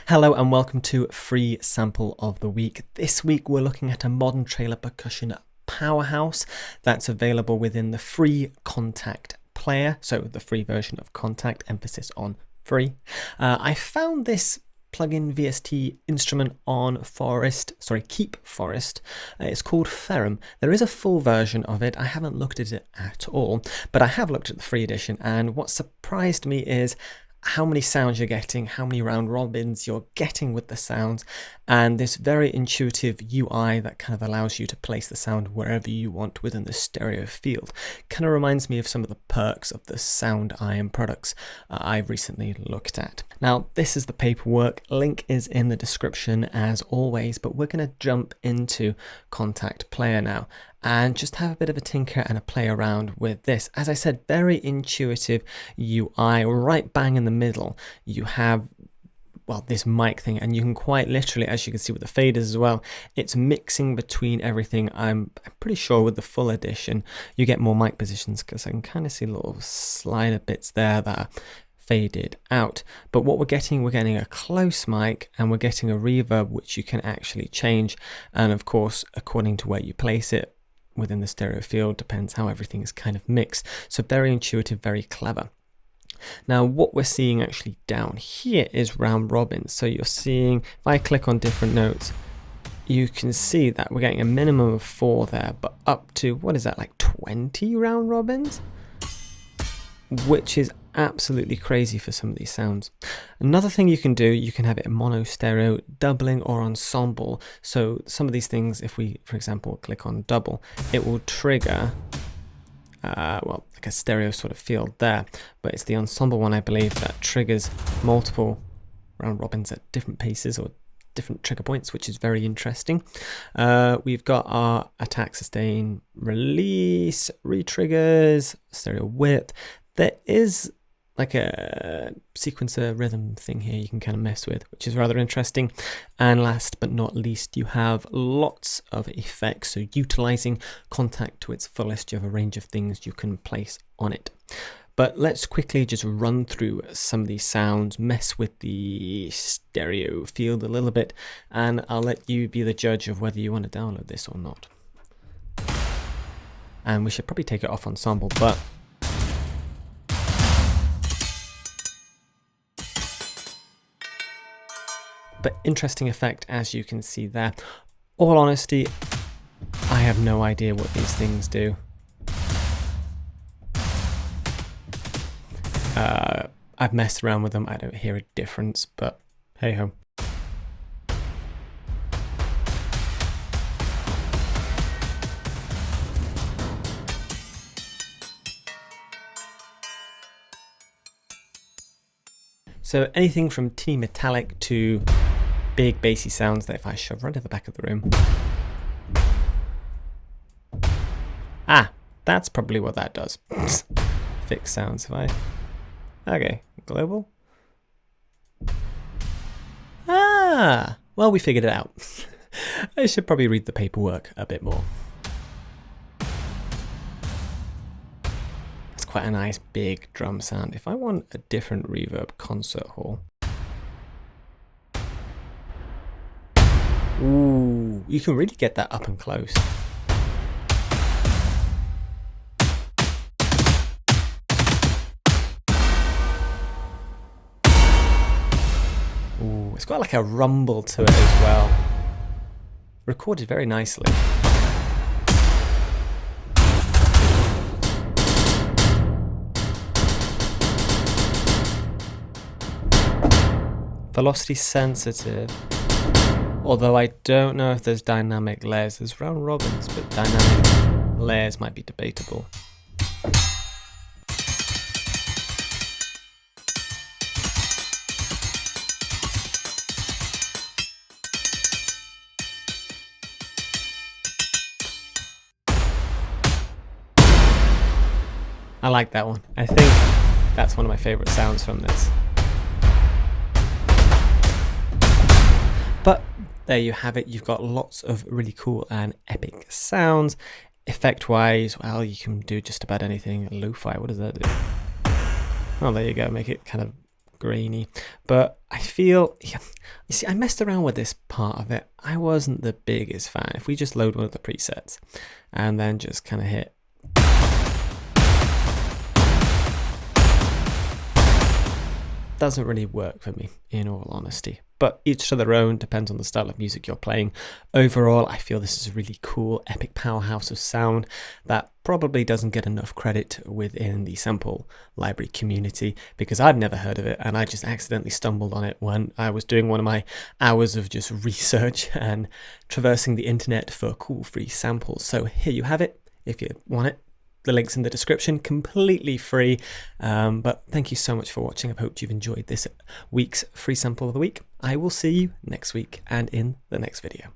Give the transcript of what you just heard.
Hello and welcome to Free Sample of the Week. This week we're looking at a modern trailer percussion powerhouse that's available within the free Kontakt Player, so the free version of Kontakt, emphasis on free. I found this plugin VST instrument on Keep Forest. It's called Ferrum. There is a full version of it. I haven't looked at it at all, but I have looked at the free edition, and what surprised me is how many sounds you're getting, how many round robins you're getting with the sounds, and this very intuitive UI that kind of allows you to place the sound wherever you want within the stereo field. Kind of reminds me of some of the perks of the Sound Iron products I've recently looked at. Now, this is the paperwork. Link is in the description as always, but we're going to jump into Kontakt Player now and just have a bit of a tinker and a play around with this. As I said, very intuitive UI. Right bang in the middle, you have, well, this mic thing, and you can quite literally, as you can see with the faders as well, it's mixing between everything. I'm pretty sure with the full edition, you get more mic positions because I can kind of see little slider bits there that are faded out. But what we're getting a close mic, and we're getting a reverb which you can actually change, and of course according to where you place it within the stereo field depends how everything is kind of mixed. So very intuitive, very clever. Now what we're seeing actually down here is round robins. So you're seeing, if I click on different notes, you can see that we're getting a minimum of 4 there, but up to, what is that, like 20 round robins? Which is absolutely crazy for some of these sounds. Another thing you can do, you can have it in mono, stereo, doubling, or ensemble. So some of these things, if we, for example, click on double, it will trigger well, like a stereo sort of field there, but it's the ensemble one, I believe, that triggers multiple round robins at different paces or different trigger points, which is very interesting. We've got our attack, sustain, release, re-triggers, stereo width. There is like a sequencer rhythm thing here you can kind of mess with, which is rather interesting. And last but not least, you have lots of effects. So utilizing Kontakt to its fullest, you have a range of things you can place on it. But let's quickly just run through some of these sounds, mess with the stereo field a little bit, and I'll let you be the judge of whether you want to download this or not. And we should probably take it off ensemble, but interesting effect, as you can see there. All honesty, I have no idea what these things do. I've messed around with them, I don't hear a difference, but hey ho. So anything from tinny metallic to big bassy sounds that if I shove right to the back of the room. Ah, that's probably what that does. Fix sounds, if I... Okay, global. Ah, well, we figured it out. I should probably read the paperwork a bit more. That's quite a nice big drum sound. If I want a different reverb, concert hall. Ooh, you can really get that up and close. Ooh, it's got like a rumble to it as well. Recorded very nicely. Velocity sensitive. Although I don't know if there's dynamic layers. There's round robins, but dynamic layers might be debatable. I like that one. I think that's one of my favorite sounds from this. But there you have it. You've got lots of really cool and epic sounds. Effect wise, well, you can do just about anything. Lo-fi, what does that do? Oh, there you go. Make it kind of grainy. But I feel, yeah, You see, I messed around with this part of it. I wasn't the biggest fan. If we just load one of the presets and then just kind of hit, doesn't really work for me, in all honesty. But each to their own, depends on the style of music you're playing. Overall, I feel this is a really cool, epic powerhouse of sound that probably doesn't get enough credit within the sample library community, because I've never heard of it and I just accidentally stumbled on it when I was doing one of my hours of just research and traversing the internet for cool free samples. So here you have it, if you want it. The link's in the description, completely free. But thank you so much for watching. I hope you've enjoyed this week's free sample of the week. I will see you next week and in the next video.